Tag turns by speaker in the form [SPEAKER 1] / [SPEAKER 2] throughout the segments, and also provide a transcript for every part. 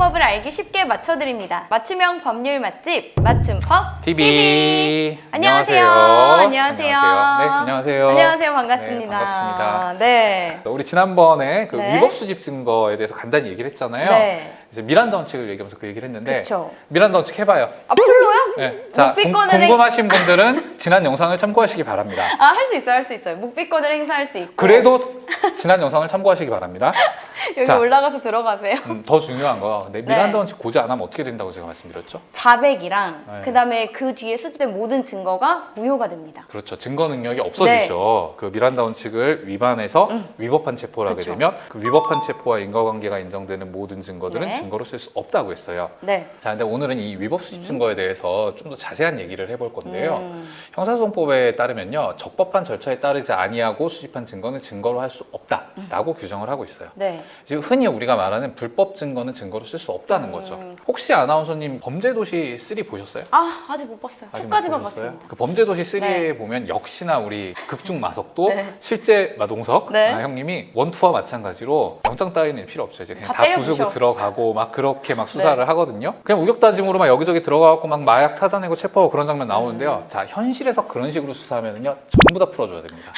[SPEAKER 1] 법을 알기 쉽게 맞춰드립니다. 맞춤형 법률 맛집 맞춤법
[SPEAKER 2] TV.
[SPEAKER 1] 안녕하세요.
[SPEAKER 2] 안녕하세요.
[SPEAKER 1] 안녕하세요.
[SPEAKER 2] 네, 안녕하세요.
[SPEAKER 1] 안녕하세요. 반갑습니다.
[SPEAKER 2] 네, 반갑습니다.
[SPEAKER 1] 네.
[SPEAKER 2] 우리 지난번에 그
[SPEAKER 1] 네.
[SPEAKER 2] 위법 수집 증거에 대해서 간단히 얘기를 했잖아요.
[SPEAKER 1] 네.
[SPEAKER 2] 이제 미란다 원칙을 얘기하면서 그 얘기를 했는데
[SPEAKER 1] 그쵸.
[SPEAKER 2] 미란다 원칙 해봐요.
[SPEAKER 1] 아, 풀로요?
[SPEAKER 2] 네. 자,
[SPEAKER 1] 묵비권을
[SPEAKER 2] 궁금하신 분들은 지난 영상을 참고하시기 바랍니다.
[SPEAKER 1] 아, 할 수 있어요. 할 수 있어요. 묵비권을 행사할 수 있고.
[SPEAKER 2] 그래도 지난 영상을 참고하시기 바랍니다.
[SPEAKER 1] 여기
[SPEAKER 2] 자,
[SPEAKER 1] 올라가서 들어가세요.
[SPEAKER 2] 더 중요한 거, 네, 미란다
[SPEAKER 1] 네.
[SPEAKER 2] 원칙 고지 안 하면 어떻게 된다고 제가 말씀드렸죠?
[SPEAKER 1] 자백이랑
[SPEAKER 2] 네.
[SPEAKER 1] 그다음에 그 뒤에 수집된 모든 증거가 무효가 됩니다.
[SPEAKER 2] 그렇죠. 증거 능력이 없어지죠. 그 미란다 원칙을 위반해서 위법한 체포를 하게
[SPEAKER 1] 그쵸.
[SPEAKER 2] 되면 그 위법한 체포와 인과관계가 인정되는 모든 증거들은
[SPEAKER 1] 네.
[SPEAKER 2] 증거로 쓸 수 없다고 했어요.
[SPEAKER 1] 네.
[SPEAKER 2] 자, 근데 오늘은 이 위법 수집 증거에 대해서 좀 더 자세한 얘기를 해볼 건데요. 형사소송법에 따르면요, 적법한 절차에 따르지 아니하고 수집한 증거는 증거로 할 수 없다라고 규정을 하고 있어요.
[SPEAKER 1] 네.
[SPEAKER 2] 지금 흔히 우리가 말하는 불법 증거는 증거로 쓸 수 없다는 거죠. 혹시 아나운서님 범죄도시 3 보셨어요?
[SPEAKER 1] 아, 아직 못 봤어요.
[SPEAKER 2] 아직
[SPEAKER 1] 2까지만
[SPEAKER 2] 못 보셨어요?
[SPEAKER 1] 봤습니다.
[SPEAKER 2] 그 범죄도시 3에
[SPEAKER 1] 네.
[SPEAKER 2] 보면 역시나 우리 극중 마석도
[SPEAKER 1] 네.
[SPEAKER 2] 실제 마동석
[SPEAKER 1] 네.
[SPEAKER 2] 형님이 원투와 마찬가지로 영장 따위는 필요 없어요. 이제 그냥
[SPEAKER 1] 다
[SPEAKER 2] 다
[SPEAKER 1] 때려부셔.
[SPEAKER 2] 부수고 들어가고 막 그렇게 막 수사를 하거든요. 그냥 우격다짐으로 막 여기저기 들어가고 막 마약 찾아내고 체포하고 그런 장면 나오는데요. 자, 현실에서 그런 식으로 수사하면은요, 전부 다 풀어줘야 됩니다.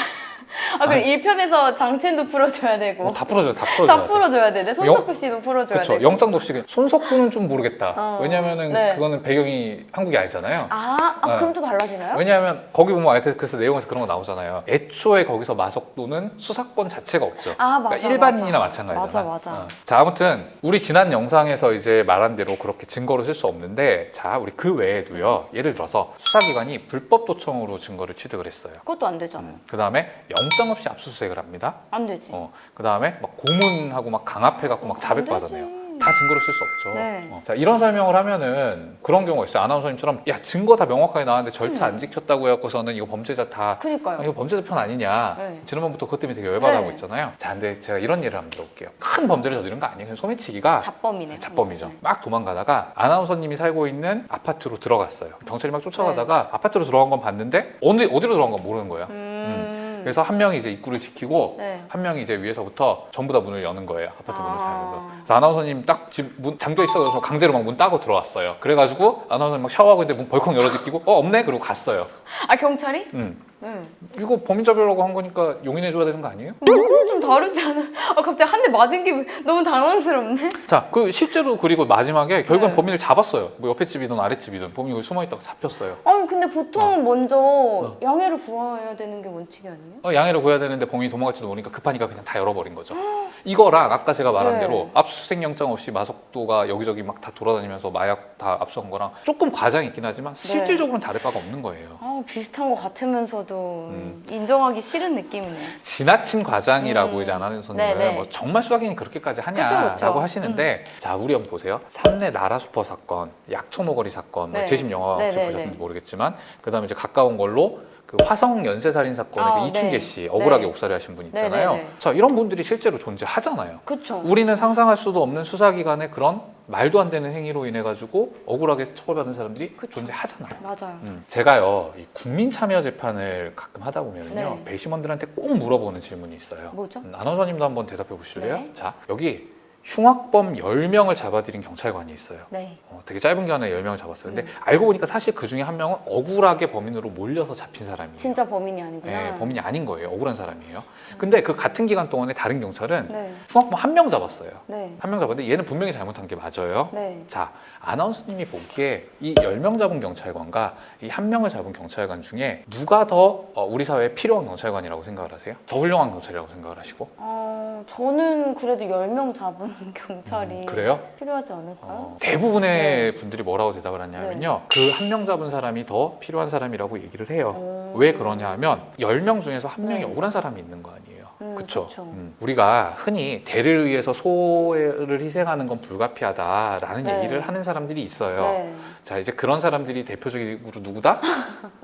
[SPEAKER 1] 아, 그럼 1편에서 장첸도 풀어줘야 되고
[SPEAKER 2] 다 풀어줘요. 다 풀어줘야
[SPEAKER 1] 다
[SPEAKER 2] 돼요.
[SPEAKER 1] 풀어줘야 돼. 손석구 씨도 풀어줘야
[SPEAKER 2] 그렇죠.
[SPEAKER 1] 되고.
[SPEAKER 2] 영장도 없이 그냥 손석구는 좀 모르겠다. 왜냐면은
[SPEAKER 1] 네.
[SPEAKER 2] 그거는 배경이 한국이 아니잖아요.
[SPEAKER 1] 아,
[SPEAKER 2] 네.
[SPEAKER 1] 그럼 또 달라지나요?
[SPEAKER 2] 왜냐하면 거기 보면 그래서 내용에서 그런 거 나오잖아요. 애초에 거기서 마석도는 수사권 자체가 없죠.
[SPEAKER 1] 아, 맞아,
[SPEAKER 2] 그러니까 일반인이나
[SPEAKER 1] 맞아.
[SPEAKER 2] 마찬가지잖아.
[SPEAKER 1] 맞아.
[SPEAKER 2] 자, 아무튼 우리 지난 영상에서 이제 말한 대로 그렇게 증거로 쓸 수 없는데, 자, 우리 그 외에도요. 예를 들어서 수사기관이 불법 도청으로 증거를 취득을 했어요.
[SPEAKER 1] 그것도 안 되잖아.
[SPEAKER 2] 그 다음에 영장 없이 압수수색을 합니다.
[SPEAKER 1] 안 되지.
[SPEAKER 2] 그 다음에 막 고문하고 막 강압해갖고 막 자백받아내요. 다 증거로 쓸 수 없죠.
[SPEAKER 1] 네.
[SPEAKER 2] 자, 이런 설명을 하면은 그런 경우가 있어요. 아나운서님처럼 야, 증거 다 명확하게 나왔는데 절차 안 지켰다고 해갖고서는 이거 범죄자 다
[SPEAKER 1] 그니까요.
[SPEAKER 2] 이거 범죄자 편 아니냐.
[SPEAKER 1] 네.
[SPEAKER 2] 지난번부터 그것 때문에 되게 열받아하고
[SPEAKER 1] 네.
[SPEAKER 2] 있잖아요. 자, 근데 제가 이런 예를 한번 들어볼게요. 큰 범죄를 저지른 거 아니에요. 그냥 소매치기가
[SPEAKER 1] 잡범이네.
[SPEAKER 2] 잡범이죠.
[SPEAKER 1] 네.
[SPEAKER 2] 막 도망가다가 아나운서님이 살고 있는 아파트로 들어갔어요. 경찰이 막 쫓아가다가 아파트로 들어간 건 봤는데 어디로 들어간 건 모르는 거예요. 그래서 한 명이 이제 입구를 지키고
[SPEAKER 1] 네.
[SPEAKER 2] 한 명이 이제 위에서부터 전부 다 문을 여는 거예요. 아파트 문을
[SPEAKER 1] 아.
[SPEAKER 2] 다 여는 거. 그래서 아나운서님 딱 집 문 잠겨 있어 그래서 강제로 막 문 따고 들어왔어요. 그래가지고 아나운서님 막 샤워하고 있는데 문 벌컥 열어지키고 없네 그러고 갔어요.
[SPEAKER 1] 아, 경찰이?
[SPEAKER 2] 네. 이거 범인 잡으려고 한 거니까 용인해줘야 되는 거 아니에요?
[SPEAKER 1] 이건 좀 다르지 않아? 아, 갑자기 한 대 맞은 게 너무 당황스럽네.
[SPEAKER 2] 자, 그 실제로 그리고 마지막에 결국엔
[SPEAKER 1] 네.
[SPEAKER 2] 범인을 잡았어요. 뭐 옆에 집이든 아래 집이든 범인이 숨어 있다가 잡혔어요.
[SPEAKER 1] 아니, 근데 보통은 먼저 양해를 구해야 되는 게 원칙이 아니에요?
[SPEAKER 2] 양해를 구해야 되는데 범인이 도망갈지도 모르니까 급하니까 그냥 다 열어버린 거죠. 이거랑 아까 제가 말한
[SPEAKER 1] 네.
[SPEAKER 2] 대로 압수수색 영장 없이 마석도가 여기저기 막 다 돌아다니면서 마약 다 압수한 거랑 조금 과장이 있긴 하지만 실질적으로는 다를 바가 없는 거예요.
[SPEAKER 1] 아, 비슷한 것 같으면서도 인정하기 싫은 느낌이네.
[SPEAKER 2] 지나친 과장이라고 이제 아나운서님은
[SPEAKER 1] 네네.
[SPEAKER 2] 뭐 정말 수사기관이 그렇게까지 하냐라고
[SPEAKER 1] 그쵸.
[SPEAKER 2] 하시는데 자, 우리 한번 보세요. 삼내 나라 슈퍼 사건, 약초 모거리 사건, 뭐
[SPEAKER 1] 네.
[SPEAKER 2] 재심 영화 혹시
[SPEAKER 1] 네네네.
[SPEAKER 2] 보셨는지 모르겠지만 그다음에 이제 가까운 걸로 그 화성 연쇄살인 사건의 그 이춘계
[SPEAKER 1] 네.
[SPEAKER 2] 씨 억울하게
[SPEAKER 1] 네.
[SPEAKER 2] 옥살이 하신 분 있잖아요.
[SPEAKER 1] 네네네.
[SPEAKER 2] 자, 이런 분들이 실제로 존재하잖아요.
[SPEAKER 1] 그쵸.
[SPEAKER 2] 우리는 상상할 수도 없는 수사기관의 그런 말도 안 되는 행위로 인해 가지고 억울하게 처벌받은 사람들이 존재하잖아요.
[SPEAKER 1] 맞아요.
[SPEAKER 2] 제가요, 이 국민 참여 재판을 가끔 하다 보면요,
[SPEAKER 1] 네.
[SPEAKER 2] 배심원들한테 꼭 물어보는 질문이 있어요.
[SPEAKER 1] 뭐죠?
[SPEAKER 2] 아나운서님도 한번 대답해 보실래요?
[SPEAKER 1] 네.
[SPEAKER 2] 자, 여기 흉악범 10명을 잡아들인 경찰관이 있어요.
[SPEAKER 1] 네.
[SPEAKER 2] 되게 짧은 기간에 10명을 잡았어요. 근데 알고 보니까 사실 그 중에 한 명은 억울하게 범인으로 몰려서 잡힌 사람이에요.
[SPEAKER 1] 진짜 범인이 아니구나.
[SPEAKER 2] 네, 범인이 아닌 거예요. 억울한 사람이에요. 근데 그 같은 기간 동안에 다른 경찰은
[SPEAKER 1] 네.
[SPEAKER 2] 흉악범 1명 잡았어요.
[SPEAKER 1] 네.
[SPEAKER 2] 1명 잡았는데 얘는 분명히 잘못한 게 맞아요.
[SPEAKER 1] 네.
[SPEAKER 2] 자, 아나운서님이 보기에 이 10명 잡은 경찰관과 이 1명을 잡은 경찰관 중에 누가 더 우리 사회에 필요한 경찰관이라고 생각을 하세요? 더 훌륭한 경찰이라고 생각을 하시고?
[SPEAKER 1] 저는 그래도 10명 잡은 경찰이
[SPEAKER 2] 그래요?
[SPEAKER 1] 필요하지 않을까요?
[SPEAKER 2] 대부분의 분들이 뭐라고 대답을 하냐면요. 그 1명 잡은 사람이 더 필요한 사람이라고 얘기를 해요. 왜 그러냐 하면 10명 중에서 1명이 억울한 사람이 있는 거 아니에요. 그쵸?
[SPEAKER 1] 그쵸.
[SPEAKER 2] 우리가 흔히 대를 위해서 소를 희생하는 건 불가피하다라는
[SPEAKER 1] 네.
[SPEAKER 2] 얘기를 하는 사람들이 있어요.
[SPEAKER 1] 네.
[SPEAKER 2] 자, 이제 그런 사람들이 대표적으로 누구다?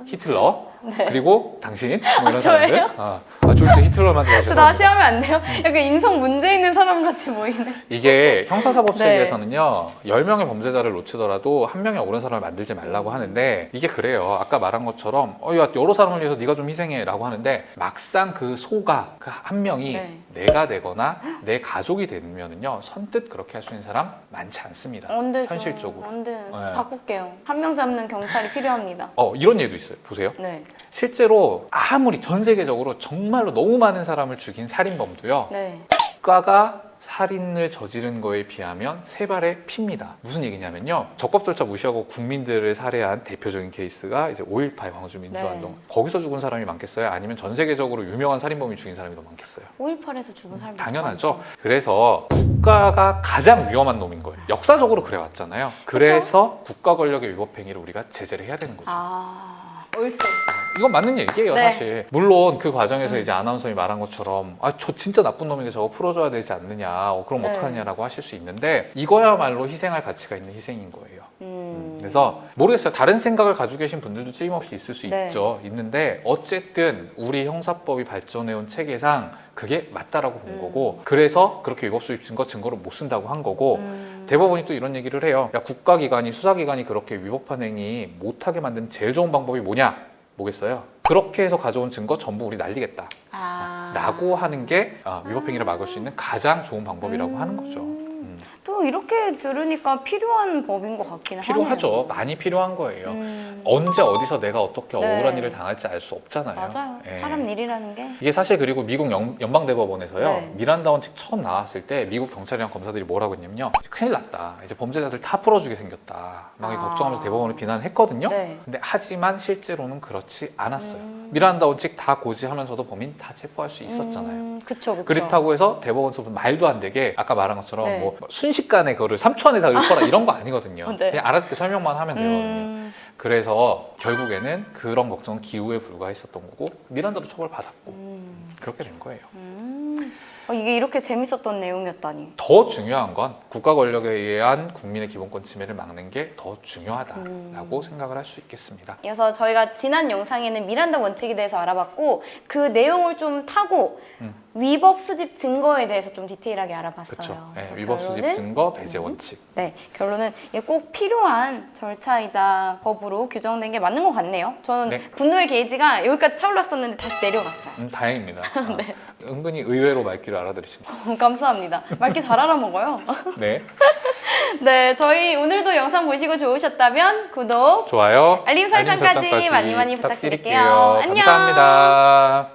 [SPEAKER 2] 히틀러, 그리고 당신, 뭐 이런
[SPEAKER 1] 저예요?
[SPEAKER 2] 사람들. 졸지 히틀러만
[SPEAKER 1] 저
[SPEAKER 2] 들어주셔서.
[SPEAKER 1] 다시 하면 안 돼요? 약간 인성 문제 있는 사람 같이 보이네.
[SPEAKER 2] 이게 형사사법
[SPEAKER 1] 네.
[SPEAKER 2] 체계에서는요, 10명의 범죄자를 놓치더라도 한 명의 억울한 사람을 만들지 말라고 하는데, 이게 그래요. 아까 말한 것처럼, 야, 여러 사람을 위해서 네가 좀 희생해 라고 하는데, 막상 그 소가, 그 한 명이
[SPEAKER 1] 네.
[SPEAKER 2] 내가 되거나 내 가족이 되면은요 선뜻 그렇게 할 수 있는 사람 많지 않습니다.
[SPEAKER 1] 안 되죠.
[SPEAKER 2] 현실적으로.
[SPEAKER 1] 안 돼.
[SPEAKER 2] 네.
[SPEAKER 1] 바꿀게요. 한 명 잡는 경찰이 필요합니다.
[SPEAKER 2] 이런 예도 있어요. 보세요.
[SPEAKER 1] 네.
[SPEAKER 2] 실제로 아무리 전 세계적으로 정말로 너무 많은 사람을 죽인 살인범도요.
[SPEAKER 1] 네.
[SPEAKER 2] 국가가 살인을 저지른 거에 비하면 세 발의 피입니다. 무슨 얘기냐면요. 적법 절차 무시하고 국민들을 살해한 대표적인 케이스가 이제 5.18 광주 민주화운동.
[SPEAKER 1] 네.
[SPEAKER 2] 거기서 죽은 사람이 많겠어요? 아니면 전 세계적으로 유명한 살인범이 죽인 사람이 더 많겠어요?
[SPEAKER 1] 5.18에서 죽은 사람이
[SPEAKER 2] 당연하죠. 그래서 국가가 가장 위험한 놈인 거예요. 역사적으로 그래 왔잖아요. 그래서 국가 권력의 위법 행위를 우리가 제재를 해야 되는 거죠.
[SPEAKER 1] 얼쑤.
[SPEAKER 2] 이건 맞는 얘기예요,
[SPEAKER 1] 네.
[SPEAKER 2] 사실. 물론 그 과정에서 이제 아나운서님이 말한 것처럼 저 진짜 나쁜 놈인데 저거 풀어줘야 되지 않느냐, 그럼
[SPEAKER 1] 네.
[SPEAKER 2] 어떡하냐라고 하실 수 있는데 이거야말로 희생할 가치가 있는 희생인 거예요. 그래서 모르겠어요. 다른 생각을 가지고 계신 분들도 틀림없이 있을 수
[SPEAKER 1] 네.
[SPEAKER 2] 있죠. 있는데 어쨌든 우리 형사법이 발전해온 체계상 그게 맞다라고 본 거고 그래서 그렇게 위법 수입 증거 증거를 못 쓴다고 한 거고 대법원이 또 이런 얘기를 해요. 야, 국가기관이 수사기관이 그렇게 위법한 행위 못하게 만든 제일 좋은 방법이 뭐냐? 뭐겠어요? 그렇게 해서 가져온 증거 전부 우리 날리겠다 라고 하는 게 위법 행위를 막을 수 있는 가장 좋은 방법이라고 하는 거죠.
[SPEAKER 1] 또 이렇게 들으니까 필요한 법인 것 같긴 하네요.
[SPEAKER 2] 필요하죠. 많이 필요한 거예요. 언제 어디서 내가 어떻게
[SPEAKER 1] 네.
[SPEAKER 2] 억울한 일을 당할지 알 수 없잖아요.
[SPEAKER 1] 맞아요.
[SPEAKER 2] 예.
[SPEAKER 1] 사람 일이라는 게.
[SPEAKER 2] 이게 사실 그리고 미국 연방대법원에서요.
[SPEAKER 1] 네.
[SPEAKER 2] 미란다 원칙 처음 나왔을 때 미국 경찰이랑 검사들이 뭐라고 했냐면요. 큰일 났다. 이제 범죄자들 다 풀어주게 생겼다. 막 이렇게 걱정하면서 대법원을 비난을 했거든요.
[SPEAKER 1] 네.
[SPEAKER 2] 근데 하지만 실제로는 그렇지 않았어요. 미란다 원칙 다 고지하면서도 범인 다 체포할 수 있었잖아요.
[SPEAKER 1] 그쵸.
[SPEAKER 2] 그렇다고 해서 대법원에서 말도 안 되게 아까 말한 것처럼
[SPEAKER 1] 네.
[SPEAKER 2] 뭐 순식간에 그거를 3초 안에 다 읊어라 이런 거 아니거든요.
[SPEAKER 1] 네.
[SPEAKER 2] 그냥 알아듣게 설명만 하면 되거든요. 그래서 결국에는 그런 걱정은 기우에 불과했었던 거고 미란다도 처벌받았고 그렇게 된 거예요.
[SPEAKER 1] 이게 이렇게 재밌었던 내용이었다니.
[SPEAKER 2] 더 중요한 건 국가 권력에 의한 국민의 기본권 침해를 막는 게 더 중요하다라고 생각을 할 수 있겠습니다.
[SPEAKER 1] 이어서 저희가 지난 영상에는 미란다 원칙에 대해서 알아봤고 그 내용을 좀 타고 위법 수집 증거에 대해서 좀 디테일하게 알아봤어요.
[SPEAKER 2] 그렇죠. 네,
[SPEAKER 1] 그래서
[SPEAKER 2] 위법 수집
[SPEAKER 1] 결론은
[SPEAKER 2] 증거 배제 원칙.
[SPEAKER 1] 네, 결론은 이게 꼭 필요한 절차이자 법으로 규정된 게 맞는 것 같네요. 저는
[SPEAKER 2] 네.
[SPEAKER 1] 분노의 게이지가 여기까지 차올랐었는데 다시 내려갔어요.
[SPEAKER 2] 다행입니다.
[SPEAKER 1] 네.
[SPEAKER 2] 은근히 의외로 말귀를 알아들으신다.
[SPEAKER 1] 감사합니다. 말귀 잘 알아먹어요.
[SPEAKER 2] 네,
[SPEAKER 1] 네, 저희 오늘도 영상 보시고 좋으셨다면 구독,
[SPEAKER 2] 좋아요.
[SPEAKER 1] 알림 설정까지 많이 부탁드릴게요. 안녕.
[SPEAKER 2] 감사합니다.